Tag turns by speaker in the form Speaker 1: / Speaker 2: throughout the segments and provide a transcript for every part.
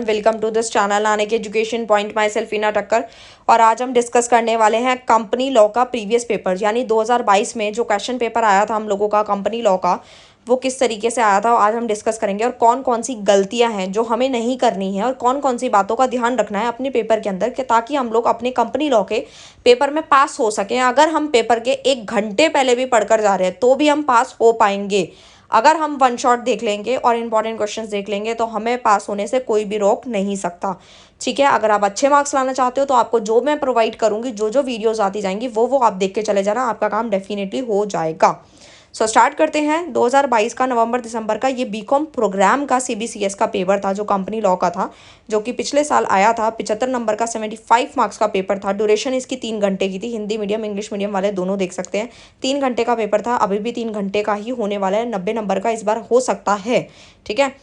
Speaker 1: Welcome to this channel आने के education point. My self ईना टक्कर। और आज हम डिस्कस करने वाले हैं कंपनी लॉ का प्रीवियस पेपर, यानी 2022 में जो क्वेश्चन पेपर आया था हम लोगों का कंपनी लॉ का, वो किस तरीके से आया था आज हम डिस्कस करेंगे। और कौन कौन सी गलतियां हैं जो हमें नहीं करनी है और कौन कौन सी बातों का ध्यान रखना है अपने पेपर के अंदर, कि ताकि हम लोग अपने कंपनी लॉ के पेपर में पास हो सकें। अगर हम पेपर के 1 घंटे पहले भी पढ़कर जा रहे हैं तो भी हम पास हो पाएंगे। अगर हम वन शॉट देख लेंगे और इंपॉर्टेंट क्वेश्चंस देख लेंगे तो हमें पास होने से कोई भी रोक नहीं सकता। ठीक है, अगर आप अच्छे मार्क्स लाना चाहते हो तो आपको जो मैं प्रोवाइड करूंगी, जो जो वीडियोस आती जाएंगी, वो आप देख के चले जाना, आपका काम डेफिनेटली हो जाएगा। स्टार्ट करते हैं। 2022 का नवंबर दिसंबर का ये बीकॉम प्रोग्राम का सीबीसीएस का पेपर था, जो कंपनी लॉ का था, जो कि पिछले साल आया था। 75 नंबर का 75 मार्क्स का पेपर था। ड्यूरेशन इसकी 3 घंटे की थी। हिंदी मीडियम इंग्लिश मीडियम वाले दोनों देख सकते हैं। 3 घंटे का पेपर था, अभी भी 3 घंटे का ही होने वाला है। 90 नंबर का इस बार हो सकता है। ठीक है,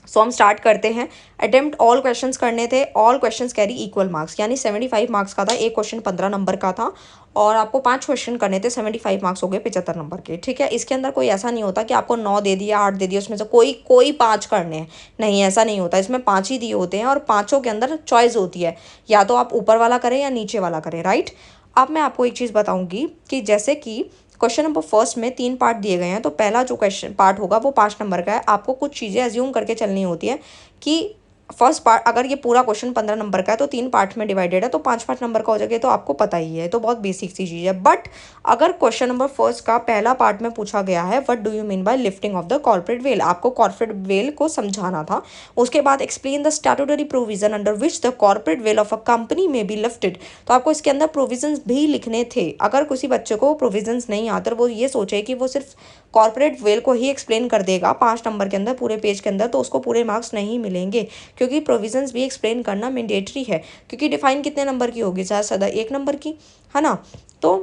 Speaker 1: हम स्टार्ट करते हैं। अटेम्प्ट ऑल क्वेश्चंस करने थे। All questions carry equal marks, यानी 75 मार्क्स का था। एक क्वेश्चन 15 नंबर का था और आपको 5 क्वेश्चन करने थे। 75 मार्क्स हो गए 75 नंबर के। ठीक है, इसके अंदर कोई ऐसा नहीं होता कि आपको 9 दे दिया 8 दे दिया, उसमें से कोई 5 करने हैं, नहीं, ऐसा नहीं होता। इसमें 5 ही दिए होते हैं और पाँचों के अंदर चॉइस होती है, या तो आप ऊपर वाला करें या नीचे वाला करें। राइट, अब मैं आपको एक चीज़ बताऊंगी कि जैसे कि क्वेश्चन नंबर फर्स्ट में 3 पार्ट दिए गए हैं, तो पहला जो क्वेश्चन पार्ट होगा वो 5 नंबर का है। आपको कुछ चीज़ें एज्यूम करके चलनी होती है कि फर्स्ट पार्ट, अगर ये पूरा क्वेश्चन 15 नंबर का है तो 3 पार्ट में डिवाइडेड है, तो 5-5 नंबर का हो जाएगा। तो आपको पता ही है, तो बहुत बेसिक सी चीज़ है। बट अगर क्वेश्चन नंबर फर्स्ट का पहला पार्ट में पूछा गया है, what do you mean by lifting of the corporate veil, आपको कॉर्पोरेट वेल को समझाना था। उसके बाद explain the statutory provision under which the corporate veil of a company में बी लिफ्टेड, तो आपको इसके अंदर प्रोविजंस भी लिखने थे। अगर किसी बच्चे को प्रोविजंस नहीं आते, वो ये सोचे कि वो सिर्फ कॉर्पोरेट वेल को ही एक्सप्लेन कर देगा 5 नंबर के अंदर पूरे पेज के अंदर, तो उसको पूरे मार्क्स नहीं मिलेंगे, क्योंकि प्रोविजंस भी एक्सप्लेन करना मैंडेटरी है। क्योंकि डिफाइन कितने नंबर की होगी, ज़्यादा से ज़्यादा 1 नंबर की, है ना। तो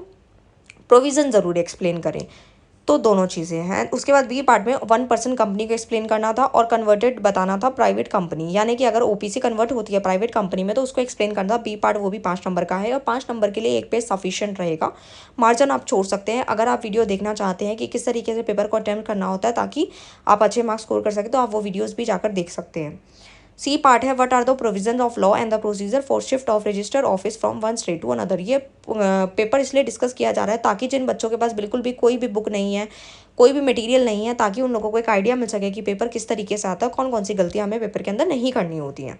Speaker 1: प्रोविजन ज़रूर एक्सप्लेन करें। तो दोनों चीज़ें हैं। उसके बाद बी पार्ट में 1% कंपनी को एक्सप्लेन करना था और कन्वर्टेड बताना था प्राइवेट कंपनी, यानी कि अगर ओपीसी कन्वर्ट होती है प्राइवेट कंपनी में तो उसको एक्सप्लेन करना था। बी पार्ट वो भी 5 नंबर का है और 5 नंबर के लिए एक पेज सफिशिएंट रहेगा। मार्जिन आप छोड़ सकते हैं। अगर आप वीडियो देखना चाहते हैं कि किस तरीके से पेपर को अटेम्प्ट करना होता है ताकि आप अच्छे मार्क्स स्कोर कर सकें, तो आप वो वीडियोज़ भी जाकर देख सकते हैं। सी पार्ट है, what are the provision of law and the procedure for shift of register office from one state to another. ये पेपर इसलिए डिस्कस किया जा रहा है ताकि जिन बच्चों के पास बिल्कुल भी कोई भी बुक नहीं है, कोई भी मटेरियल नहीं है, ताकि उन लोगों को एक आइडिया मिल सके कि पेपर किस तरीके से आता है, कौन कौन सी गलतियां हमें पेपर के अंदर नहीं करनी होती हैं।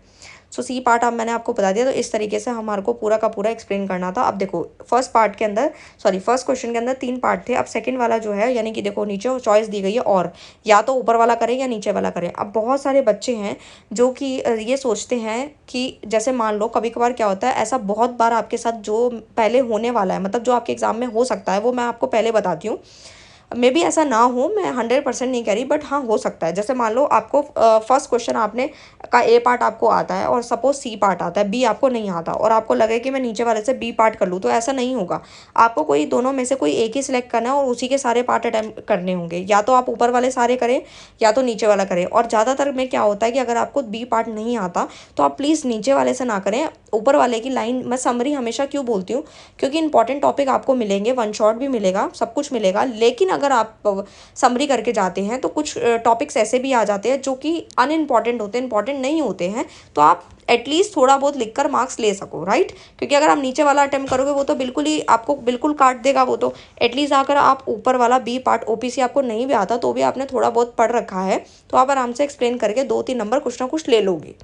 Speaker 1: सो सी पार्ट अब मैंने आपको बता दिया। तो इस तरीके से हमारे को पूरा का पूरा एक्सप्लेन करना था। अब देखो, फर्स्ट क्वेश्चन के अंदर 3 पार्ट थे। अब सेकंड वाला जो है, यानी कि देखो नीचे चॉइस दी गई है, और या तो ऊपर वाला करें या नीचे वाला करें। अब बहुत सारे बच्चे हैं जो कि ये सोचते हैं कि जैसे मान लो कभी कभार क्या होता है, ऐसा बहुत बार आपके साथ जो पहले होने वाला है, मतलब जो आपके एग्जाम में हो सकता है, वो मैं आपको पहले बताती हूँ। मे बी ऐसा ना हो, मैं 100% नहीं कह रही, बट हाँ हो सकता है। जैसे मान लो आपको फर्स्ट क्वेश्चन आपने का ए पार्ट आपको आता है और सपोज सी पार्ट आता है, बी आपको नहीं आता, और आपको लगे कि मैं नीचे वाले से बी पार्ट कर लूँ, तो ऐसा नहीं होगा। आपको कोई दोनों में से कोई एक ही सिलेक्ट करना है और उसी के सारे पार्ट अटेम्प्ट करने होंगे। या तो आप ऊपर वाले सारे करें या तो नीचे वाला करें। और ज़्यादातर में क्या होता है कि अगर आपको बी पार्ट नहीं आता तो आप प्लीज़ नीचे वाले से ना करें, ऊपर वाले की लाइन। मैं समरी हमेशा क्यों बोलती हूँ, क्योंकि इंपॉर्टेंट टॉपिक आपको मिलेंगे, वन शॉट भी मिलेगा, सब कुछ मिलेगा, लेकिन अगर आप समरी करके जाते हैं तो कुछ टॉपिक्स ऐसे भी आ जाते हैं जो कि अनइम्पॉर्टेंट होते हैं, इंपॉर्टेंट नहीं होते हैं, तो आप एटलीस्ट थोड़ा बहुत लिखकर मार्क्स ले सको। राइट, क्योंकि अगर आप नीचे वाला अटेम्प्ट करोगे वो तो बिल्कुल ही आपको बिल्कुल काट देगा वो तो। एटलीस्ट अगर आप ऊपर वाला बी पार्ट ओपीसी आपको नहीं भी आता तो भी आपने थोड़ा बहुत पढ़ रखा है, तो आप आराम से एक्सप्लेन करके 2-3 नंबर कुछ ना कुछ ले लोगे।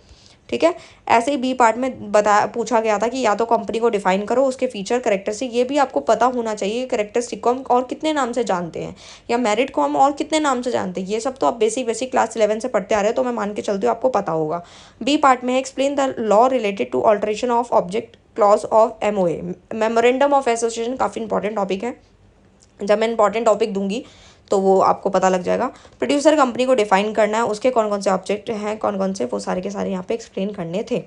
Speaker 1: ठीक है, ऐसे ही बी पार्ट में पूछा गया था कि या तो कंपनी को डिफाइन करो, उसके फीचर करेक्टरिस्टिक, ये भी आपको पता होना चाहिए। करेक्टरिस्टिक को हम और कितने नाम से जानते हैं, या मेरिट को हम और कितने नाम से जानते हैं, ये सब तो आप बेसिक क्लास 11 से पढ़ते आ रहे हैं, तो मैं मान के चलती हूँ आपको पता होगा। बी पार्ट में explain the law related to alteration of object clause of MOA, memorandum of association, काफ़ी इंपॉर्टेंट टॉपिक है। जब मैं इंपॉर्टेंट टॉपिक दूंगी तो वो आपको पता लग जाएगा। प्रोड्यूसर कंपनी को डिफाइन करना है, उसके कौन कौन से ऑब्जेक्ट हैं, कौन कौन से, वो सारे के सारे यहाँ पे एक्सप्लेन करने थे।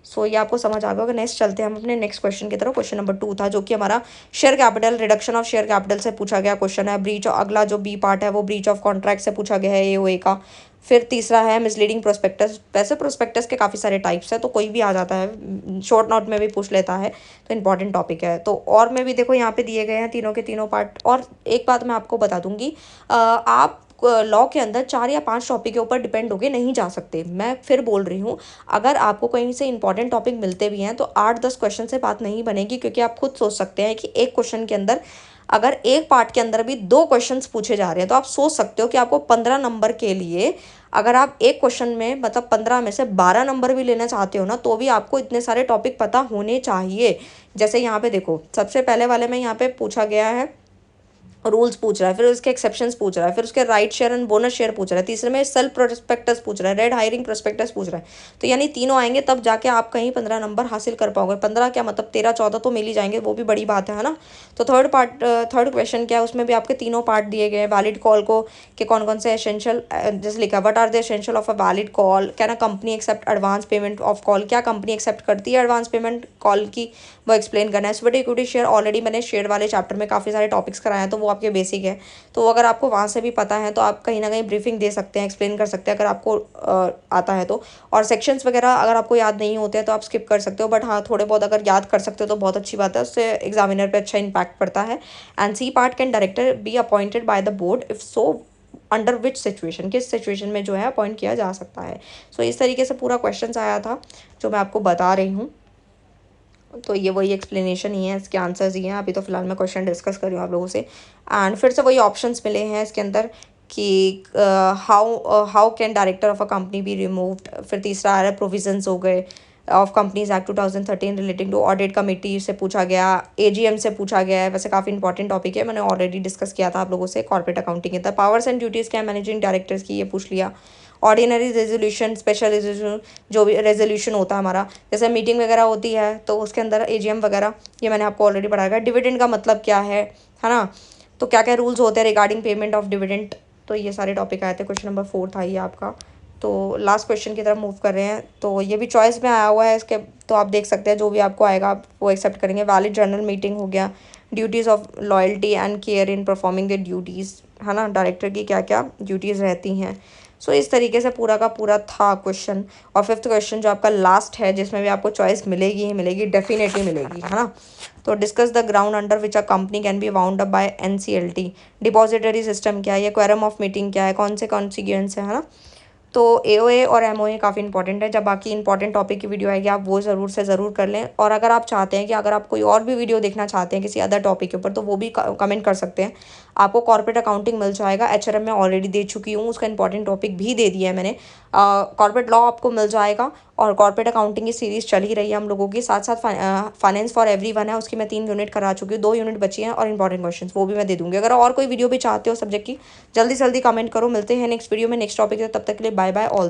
Speaker 1: सो ये आपको समझ आ गया। नेक्स्ट चलते हैं हम अपने नेक्स्ट क्वेश्चन की तरफ। क्वेश्चन नंबर 2 था, जो कि हमारा share capital, reduction of share capital से पूछा गया क्वेश्चन है। ब्रीच, अगला जो बी पार्ट है वो ब्रीच ऑफ कॉन्ट्रैक्ट से पूछा गया है, एओए का। फिर तीसरा है मिसलीडिंग प्रोस्पेक्टस। वैसे प्रोस्पेक्टस के काफ़ी सारे टाइप्स है, तो कोई भी आ जाता है, शॉर्ट नोट में भी पूछ लेता है, तो इंपॉर्टेंट टॉपिक है। तो और में भी देखो यहाँ पे दिए गए हैं तीनों के तीनों पार्ट। और एक बात मैं आपको बता दूंगी, आप लॉ के अंदर 4 या 5 टॉपिक के ऊपर डिपेंड होके नहीं जा सकते। मैं फिर बोल रही हूँ, अगर आपको कहीं से इंपॉर्टेंट टॉपिक मिलते भी हैं तो 8-10 क्वेश्चन से बात नहीं बनेगी, क्योंकि आप खुद सोच सकते हैं कि एक क्वेश्चन के अंदर अगर एक पार्ट के अंदर भी 2 क्वेश्चंस पूछे जा रहे हैं तो आप सोच सकते हो कि आपको 15 नंबर के लिए, अगर आप एक क्वेश्चन में मतलब 15 में से 12 नंबर भी लेना चाहते हो ना, तो भी आपको इतने सारे टॉपिक पता होने चाहिए। जैसे यहाँ पे देखो, सबसे पहले वाले में यहाँ पे पूछा गया है, रूल्स पूछ रहा है, फिर उसके एक्सेप्शंस पूछ रहा है, फिर उसके right share and bonus share पूछ रहा है, तीसरे में सेल्फ प्रोस्पेक्टस पूछ रहा है, रेड हायरिंग प्रोस्पेक्टस पूछ रहा है। तो यानी तीनों आएंगे तब जाके आप कहीं 15 नंबर हासिल कर पाओगे। 15 क्या मतलब 13-14 तो मिल ही जाएंगे, वो भी बड़ी बात है ना। तो थर्ड क्वेश्चन क्या है, उसमें भी आपके तीनों पार्ट दिए गए हैं। वैलिड कॉल को के कौन कौन से एसेंशियल, जैसे लिखा what are the essential of a valid call, can a company accept advance payment of call, क्या कंपनी एक्सेप्ट करती है एडवांस पेमेंट कॉल की, वो एक्सप्लेन करना है। स्वेट इक्विटी शेयर ऑलरेडी मैंने शेयर वाले चैप्टर में काफ़ी सारे टॉपिक्स कराए हैं, तो वो आपके बेसिक है। तो अगर आपको वहाँ से भी पता है तो आप कहीं ना कहीं ब्रीफिंग दे सकते हैं, एक्सप्लेन कर सकते हैं अगर आपको आता है तो। और सेक्शंस वगैरह अगर आपको याद नहीं होते हैं तो आप स्किप कर सकते हो, बट हाँ थोड़े बहुत अगर याद कर सकते हो तो बहुत अच्छी बात है, उससे एग्जामिनर पे अच्छा इंपैक्ट पड़ता है। And C part, can director be appointed by the board, if so under which situation, किस सिचुएशन में जो है अपॉइंट किया जा सकता है। सो इस तरीके से पूरा क्वेश्चन आया था जो मैं आपको बता रही हूँ। तो ये वही एक्सप्लेनेशन ही है, इसके आंसर्स ही हैं। अभी तो फिलहाल मैं क्वेश्चन डिस्कस कर रही हूँ आप लोगों से। एंड फिर से वही ऑप्शंस मिले हैं इसके अंदर कि how can director of a company be removed. फिर तीसरा आ रहा है प्रोविजंस हो गए of companies act 2013 relating to audit committee से पूछा गया, एजीएम से पूछा गया है। वैसे काफ़ी इंपॉर्टेंट टॉपिक है, मैंने ऑलरेडी डिस्कस किया था आप लोगों से कॉर्पोरेट अकाउंटिंग के अंदर। पावर्स एंड ड्यूटीज़ क्या मैनेजिंग डायरेक्टर्स की, ये पूछ लिया। ऑर्डिनरी रेजोल्यूशन, स्पेशल रेजोल्यूशन, जो भी रेजोल्यूशन होता है हमारा, जैसे मीटिंग वगैरह होती है तो उसके अंदर एजीएम वगैरह, ये मैंने आपको ऑलरेडी पढ़ाया है। डिविडेंड का मतलब क्या है ना। तो क्या क्या रूल्स होते हैं रिगार्डिंग पेमेंट ऑफ डिविडेंड, तो ये सारे टॉपिक आए थे। क्वेश्चन नंबर 4 था ये आपका। तो लास्ट क्वेश्चन की तरफ मूव कर रहे हैं, तो ये भी चॉइस में आया हुआ है इसके, तो आप देख सकते हैं जो भी आपको आएगा आप वो एक्सेप्ट करेंगे। वैलिड जर्नल मीटिंग हो गया, duties of loyalty and care in performing the duties, है ना, डायरेक्टर की क्या क्या ड्यूटीज़ रहती हैं। सो इस तरीके से पूरा का पूरा था क्वेश्चन। और फिफ्थ क्वेश्चन जो आपका लास्ट है, जिसमें भी आपको चॉइस मिलेगी ही मिलेगी, डेफिनेटली मिलेगी, है ना। तो discuss the ground under which a company can be wound up by NCLT. Depository system क्या है, ये क्वेरम ऑफ मीटिंग क्या है, कौन से कॉन्सिक्वेंस है ना। तो एओए और एमओए काफ़ी इंपॉर्टेंट है। जब बाकी इंपॉर्टेंट टॉपिक की वीडियो आएगी आप वो ज़रूर से ज़रूर कर लें। और अगर आप चाहते हैं कि अगर आप कोई और भी वीडियो देखना चाहते हैं किसी अदर टॉपिक के ऊपर, तो वो भी कमेंट कर सकते हैं। आपको कॉर्पोरेट अकाउंटिंग मिल जाएगा, एचआरएम में ऑलरेडी दे चुकी हूँ, उसका इंपॉर्टेंट टॉपिक भी दे दिया है मैंने। कॉर्पोरेट लॉ आपको मिल जाएगा, और कॉर्पोरेट अकाउंटिंग की सीरीज़ चल ही रही है हम लोगों की। साथ साथ फाइनेंस फॉर एवरीवन है, उसकी मैं 3 यूनिट करा चुकी हूँ, 2 यूनिट बची हैं, और इंपॉर्टेंट क्वेश्चन वो भी मैं दे दूँगी। अगर और कोई वीडियो भी चाहते हो सब्जेक्ट की, जल्दी जल्दी कमेंट करो। मिलते हैं नेक्स्ट वीडियो में नेक्स्ट टॉपिक है, तब तक के लिए बाय बाय ऑल।